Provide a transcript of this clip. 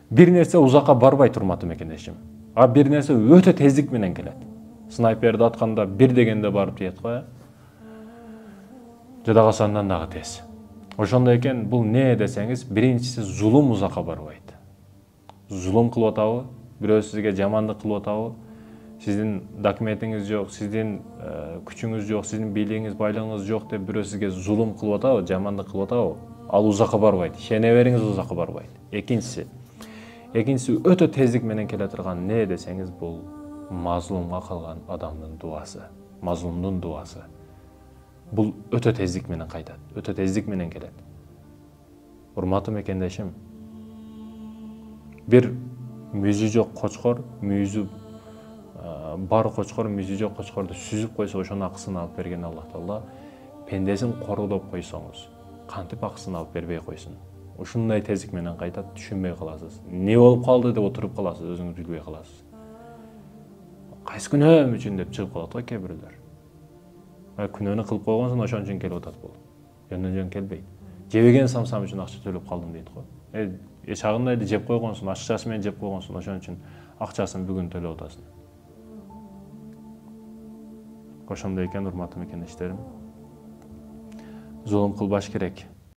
бир нерсе узакка барбайт, урматтуу мекендешим. А бир нерсе өтө тездик менен келет. Снайперди атканда бир дегенде барып тиет го, жада калсандан дагы тез. Ошондой экен, бул не десеңиз, биринчиси зулум узакка барбайт. Зулум кылып атабы, бирөө сизге жамандык кылып атабы, сиздин документиңиз жок, сиздин күчүңүз жок, сиздин бийлигиңиз, байлыгыңыз жок деп бирөө сизге зулум кылып атабы, жамандык кылып атабы, ал узакка барбайт. Ишене бериңиз, узакка барбайт. Экинчиси өтө тездик менен келе турган не десеңиз, бул мазлумга калган адамдын дуасы, мазлумдун дуасы. Бул өтө тездик менен кайтат, өтө тездик менен келет. Урматтуу мекендешим, бир мүзү жок кочкор, мүзү бар кочкор, мүзү жок кочкорду сүзүп койсо, ошонун акысын алып берген Аллах Таала, пендесин корудоп койсоңуз, кантип акысын алып бербей койсун? Ушундай тездик менен кайтат, түшүнбөй каласыз. Не болуп калды деп отуруп каласыз, өзүңүз билбей каласыз. Кайсы күнөөм үчүн деп чыгып калат го кээ бирөөлөр. Күнөөнү кылып койгонсуң, ошон үчүн келип атат бул. Жөндөн келбейт. Жебеген самсам үчүн акча төлөп калдым дейт го. Чагында эле жеп койгонсуң, акчасы менен жеп койгонсуң, ошон үчүн акчасын бүгүн төлөп атасың. Ошондой экен, урматтуу мекендештерим. Зулум кылбаш керек.